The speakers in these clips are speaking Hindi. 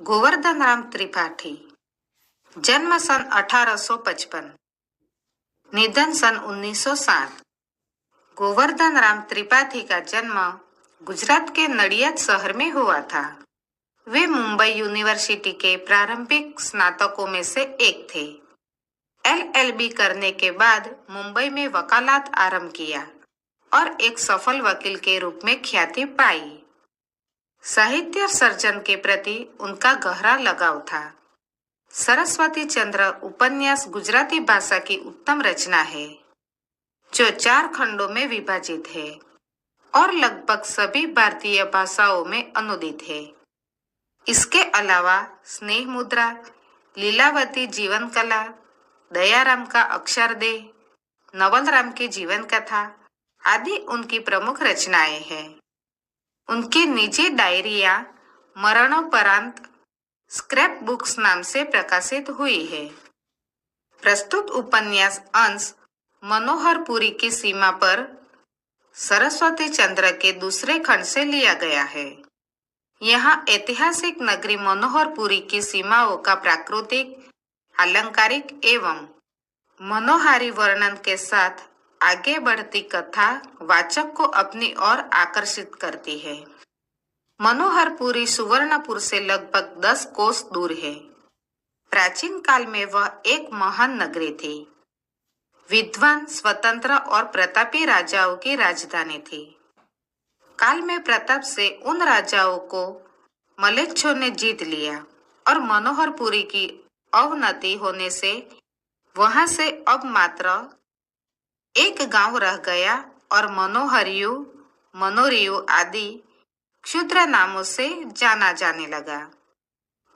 गोवर्धन राम त्रिपाठी, जन्म सन 1855, निधन सन 1907। गोवर्धन राम त्रिपाठी का जन्म गुजरात के नडियाद शहर में हुआ था। वे मुंबई यूनिवर्सिटी के प्रारंभिक स्नातकों में से एक थे। एलएलबी करने के बाद मुंबई में वकालत आरंभ किया और एक सफल वकील के रूप में ख्याति पाई। साहित्य सर्जन के प्रति उनका गहरा लगाव था। सरस्वती चंद्र उपन्यास गुजराती भाषा की उत्तम रचना है जो 4 खंडों में विभाजित है और लगभग सभी भारतीय भाषाओं में अनुदित है। इसके अलावा स्नेह मुद्रा, लीलावती जीवन कला, दयाराम का अक्षरदेह, नवल राम की जीवन कथा आदि उनकी प्रमुख रचनाएं हैं। उनकी निजी डायरिया मरणोपरांत स्क्रैप बुक्स नाम से प्रकाशित हुई है। प्रस्तुत उपन्यास अंश मनोहरपुरी की सीमा पर सरस्वती चंद्र के दूसरे खंड से लिया गया है। यहाँ ऐतिहासिक नगरी मनोहरपुरी की सीमाओं का प्राकृतिक, अलंकारिक एवं मनोहारी वर्णन के साथ आगे बढ़ती कथा वाचक को अपनी ओर आकर्षित करती है। मनोहरपुरी सुवर्णपुर से लगभग 10 कोस दूर है। प्राचीन काल में वह एक महान नगरी थी। विद्वान, स्वतंत्र और प्रतापी राजाओं की राजधानी थी। काल में प्रताप से उन राजाओं को मलेच्छों ने जीत लिया और मनोहरपुरी की अवनति होने से वहां से अब मात्र एक गांव रह गया और मनोहरियु, मनोरियु आदि क्षुद्र नामों से जाना जाने लगा।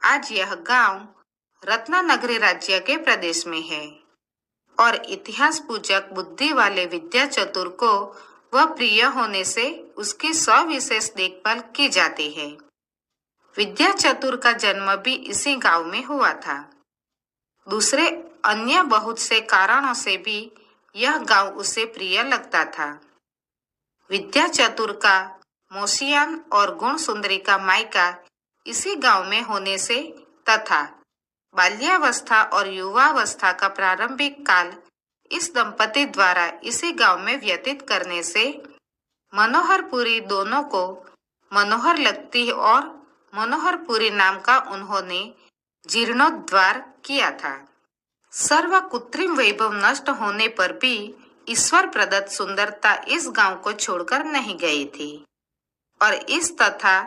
आज यह गांव रत्नानगरी राज्य के प्रदेश में है और इतिहास पूजक बुद्धि वाले विद्या चतुर को वह प्रिय होने से उसकी सविशेष देखभाल की जाती है। विद्या चतुर का जन्म भी इसी गांव में हुआ था। दूसरे अन्य बहुत से कारणों से भी यह गांव उसे प्रिय लगता था। विद्या चतुर का मोसियान और गुण सुंदरी का मायका इसी गांव में होने से तथा बाल्यावस्था और युवावस्था का प्रारंभिक काल इस दंपति द्वारा इसी गांव में व्यतीत करने से मनोहरपुरी दोनों को मनोहर लगती और मनोहरपुरी नाम का उन्होंने जीर्णोद्धार किया था। सर्व कृत्रिम वैभव नष्ट होने पर भी ईश्वर प्रदत्त सुंदरता इस गांव को छोड़कर नहीं गई थी और इस तथा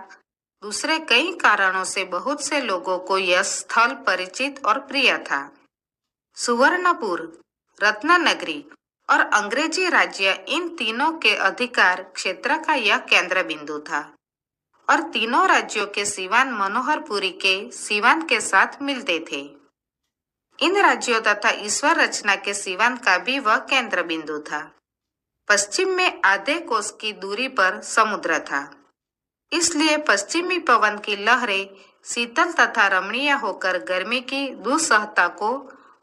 दूसरे कई कारणों से बहुत से लोगों को यह स्थल परिचित और प्रिय था। सुवर्णपुर, रत्नानगरी और अंग्रेजी राज्य इन तीनों के अधिकार क्षेत्र का यह केंद्र बिंदु था और तीनों राज्यों के सीवान मनोहरपुरी के सीवान के साथ मिलते थे। इन राज्यों तथा ईश्वर रचना के सीवान का भी वह केंद्र बिंदु था। पश्चिम में आधे कोस की दूरी पर समुद्र था, इसलिए पश्चिमी पवन की लहरें शीतल तथा रमणीय होकर गर्मी की दुस्सहता को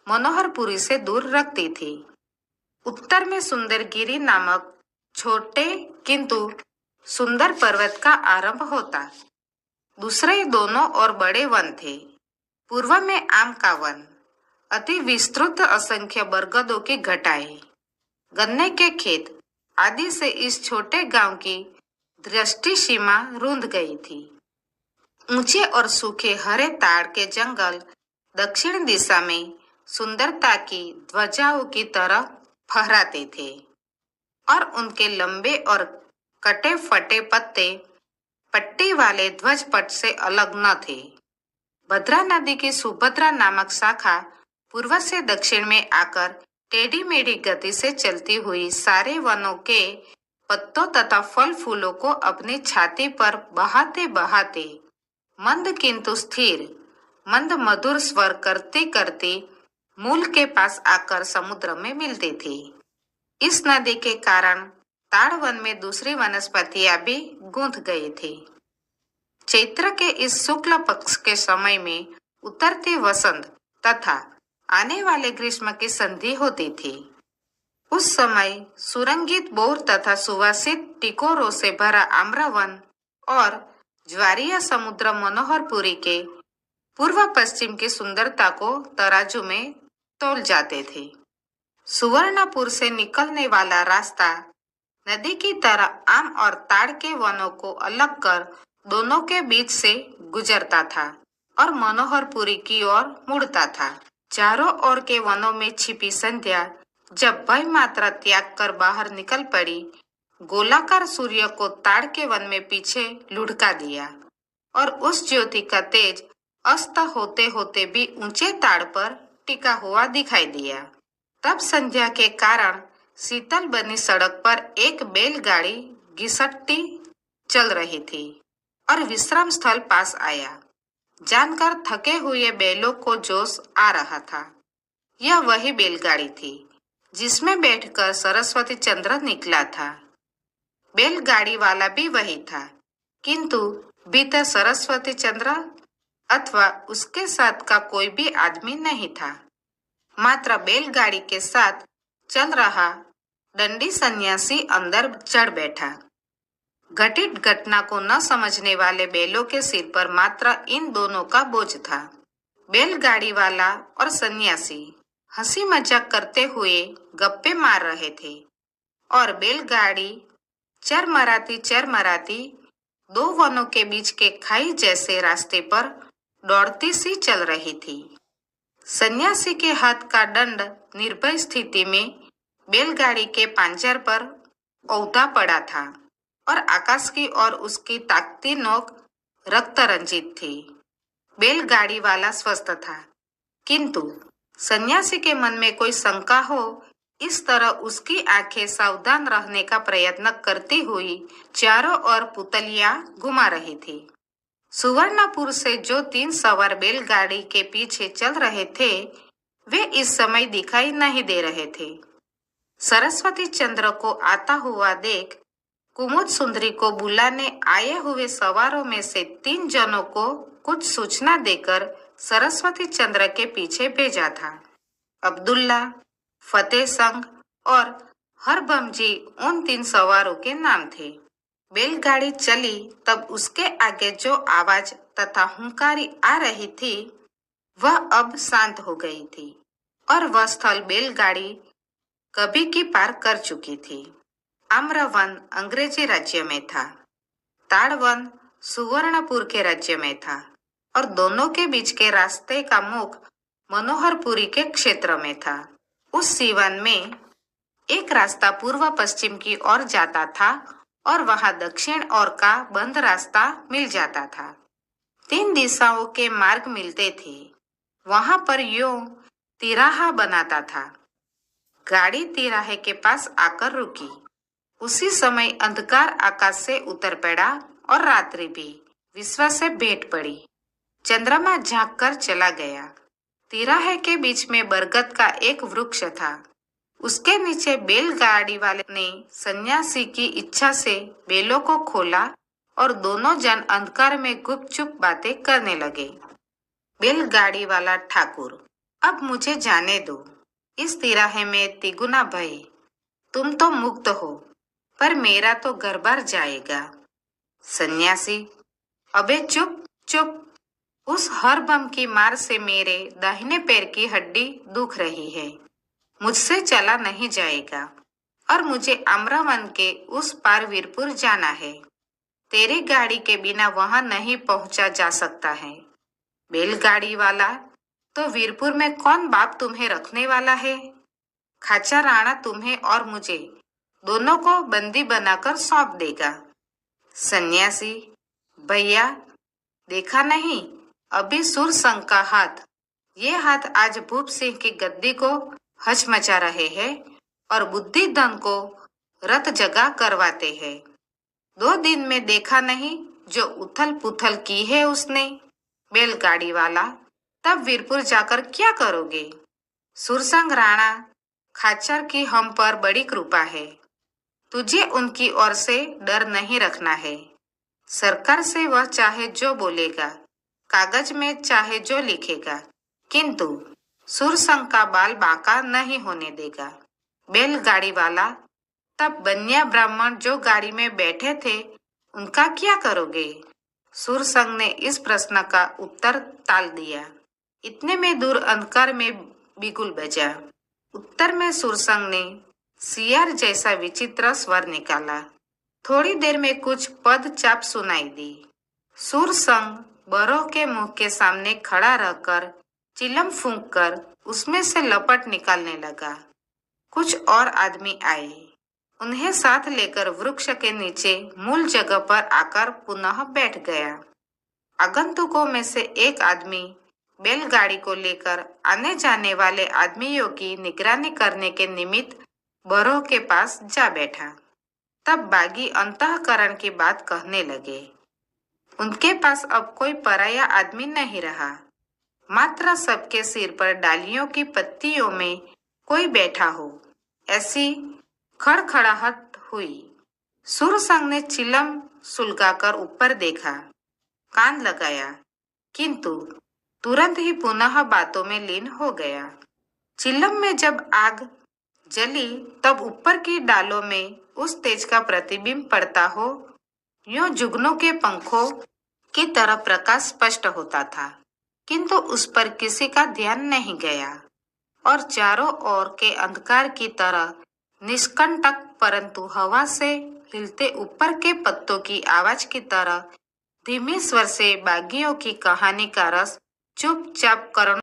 मनोहरपुरी से दूर रखती थी। उत्तर में सुंदरगिरी नामक छोटे किंतु सुंदर पर्वत का आरंभ होता। दूसरे दोनों और बड़े वन थे। पूर्व में आम का वन, अति विस्तृत असंख्य बरगदों की घटाएं, गन्ने के खेत आदि से इस छोटे गांव की दृष्टि सीमा रुंध गई थी। ऊंचे और सूखे हरे ताड़ के जंगल दक्षिण दिशा में सुंदरता की ध्वजाओं की तरह फहराते थे और उनके लंबे और कटे फटे पत्ते पट्टी वाले ध्वजपट से अलग न थे। भद्रा नदी की सुभद्रा नामक शाखा पूर्व से दक्षिण में आकर टेढ़ी मेढ़ी गति से चलती हुई सारे वनों के पत्तों तथा फल फूलों को अपनी छाती पर बहाते बहाते मंद किंतु स्थिर, मंद मधुर स्वर करती करती मूल के पास आकर समुद्र में मिलती थी। इस नदी के कारण ताड़ वन में दूसरी वनस्पतियां भी गूंथ गई थी। चैत्र के इस शुक्ल पक्ष के समय में उतरती वसंत तथा आने वाले ग्रीष्म की संधि होती थी। उस समय सुरंगित बोर तथा सुवासित टिकोरों से भरा आम्रवन और ज्वारीय समुद्र मनोहरपुरी के पूर्व पश्चिम की सुंदरता को तराजू में तौल जाते थे। सुवर्णपुर से निकलने वाला रास्ता नदी की तरह आम और ताड़ के वनों को अलग कर दोनों के बीच से गुजरता था और मनोहरपुरी की ओर मुड़ता था। चारों ओर के वनों में छिपी संध्या जब भय मात्रा त्याग कर बाहर निकल पड़ी, गोलाकार सूर्य को ताड़ के वन में पीछे लुढ़का दिया और उस ज्योति का तेज अस्त होते होते भी ऊंचे ताड़ पर टिका हुआ दिखाई दिया। तब संध्या के कारण शीतल बनी सड़क पर एक बैलगाड़ी घिसटती चल रही थी और विश्राम स्थल पास आया। जानकर थके हुए बैलों को जोश आ रहा था। यह वही बैलगाड़ी थी जिसमें बैठकर सरस्वती चंद्र निकला था। बैलगाड़ी वाला भी वही था, किंतु भीतर सरस्वती चंद्र अथवा उसके साथ का कोई भी आदमी नहीं था। मात्र बैलगाड़ी के साथ चल रहा दंडी सन्यासी अंदर चढ़ बैठा। घटित घटना को न समझने वाले बैलों के सिर पर मात्र इन दोनों का बोझ था। बैलगाड़ी वाला और सन्यासी हंसी मजाक करते हुए गप्पे मार रहे थे और बैलगाड़ी चरमराती दो वनों के बीच के खाई जैसे रास्ते पर दौड़ती सी चल रही थी। सन्यासी के हाथ का दंड निर्भय स्थिति में बैलगाड़ी के पांजर पर औंधा पड़ा था और आकाश की ओर उसकी ताकती नोक रक्त रंजित थी। बैलगाड़ी वाला स्वस्थ था, किंतु सन्यासी के मन में कोई शंका हो, इस तरह उसकी आंखें सावधान रहने का प्रयत्न करती हुई चारों ओर पुतलियां घुमा रही थी। सुवर्णपुर से जो 3 सवार बैलगाड़ी के पीछे चल रहे थे, वे इस समय दिखाई नहीं दे रहे थे। सरस्वती चंद्र को आता हुआ देख कुमुद सुंदरी को बुलाने आए हुए सवारों में से 3 जनों को कुछ सूचना देकर सरस्वती चंद्र के पीछे भेजा था। अब्दुल्ला, फतेह संग और हरबम जी उन 3 सवारों के नाम थे। बैलगाड़ी चली तब उसके आगे जो आवाज तथा हुंकारी आ रही थी, वह अब शांत हो गई थी और वह स्थल बैलगाड़ी कभी की पार कर चुकी थी। आम्रवन अंग्रेजी राज्य में था, ताड़वन सुवर्णपुर के राज्य में था और दोनों के बीच के रास्ते का मुख मनोहरपुरी के क्षेत्र में था। उस सीवन में एक रास्ता पूर्व पश्चिम की ओर जाता था और वहां दक्षिण ओर का बंद रास्ता मिल जाता था। 3 दिशाओं के मार्ग मिलते थे। वहां पर यूं तिराहा बनाता था। गाड़ी तिराहे के पास आकर रुकी। उसी समय अंधकार आकाश से उतर पड़ा और रात्रि भी विश्व से भेंट पड़ी। चंद्रमा झांक कर चला गया। तिराहे के बीच में बरगद का एक वृक्ष था। उसके नीचे बैलगाड़ी वाले ने सन्यासी की इच्छा से बैलों को खोला और दोनों जन अंधकार में गुपचुप बातें करने लगे। बैलगाड़ी वाला ठाकुर, अब मुझे जाने दो। इस तिराहे में तिगुना भय। तुम तो मुक्त हो, पर मेरा तो घर भर जाएगा। सन्यासी, अबे चुप चुप। उस हर बम की मार से मेरे दाहिने पैर की हड्डी दुख रही है। मुझसे चला नहीं जाएगा और मुझे आम्रवन के उस पार वीरपुर जाना है। तेरी गाड़ी के बिना वहां नहीं पहुंचा जा सकता है। बैलगाड़ी वाला, तो वीरपुर में कौन बाप तुम्हें रखने वाला है? खाचा राणा तुम्हें और मुझे दोनों को बंदी बनाकर सौंप देगा। सन्यासी, भैया देखा नहीं, अभी सुर संग का हाथ, ये हाथ आज भूप सिंह की गद्दी को हचमचा रहे हैं और बुद्धि धन को रत जगा करवाते हैं। 2 दिन में देखा नहीं जो उथल पुथल की है उसने। बैलगाड़ी वाला, तब वीरपुर जाकर क्या करोगे? सुरसंग राणा, खाचर की हम पर बड़ी कृपा है। तुझे उनकी ओर से डर नहीं रखना है। सरकार से वह चाहे जो बोलेगा, कागज में चाहे जो लिखेगा, किंतु सुरसंग का बाल बांका नहीं होने देगा। बैलगाड़ी वाला, तब बनिया ब्राह्मण जो गाड़ी में बैठे थे, उनका क्या करोगे? सुरसंग ने इस प्रश्न का उत्तर टाल दिया। इतने में दूर अंधकार में बिगुल बजा। उत्तर में सुरसंग ने सियार जैसा विचित्र स्वर निकाला। थोड़ी देर में कुछ पद चाप सुनाई दी। सुरसंग बरोह के मुंह के सामने खड़ा रहकर चिलम फूंककर उसमें से लपट निकालने लगा। कुछ और आदमी आए। उन्हें साथ लेकर वृक्ष के नीचे मूल जगह पर आकर पुनः बैठ गया। आगंतुकों में से एक आदमी बैलगाड़ी को लेकर आने जाने वाले आदमियों की निगरानी करने के निमित्त बरोह के पास जा बैठा। तब बागी अंतःकरण की बात कहने लगे। उनके पास अब कोई पराया आदमी नहीं रहा, मात्र सबके सिर पर डालियों की पत्तियों में कोई बैठा हो, ऐसी खड़खड़ाहट हुई। सुरसंग ने चिलम सुलगाकर ऊपर देखा, कान लगाया, किंतु तुरंत ही पुनः बातों में लीन हो गया। चिलम में जब आग जली तब ऊपर की डालों में उस तेज का प्रतिबिंब पड़ता हो, यूं जुगनों के पंखों की तरह प्रकाश स्पष्ट होता था, किंतु उस पर किसी का ध्यान नहीं गया और चारों ओर के अंधकार की तरह निष्कंटक परंतु हवा से हिलते ऊपर के पत्तों की आवाज की तरह धीमे स्वर से बागियों की कहानी का रस चुपचाप करण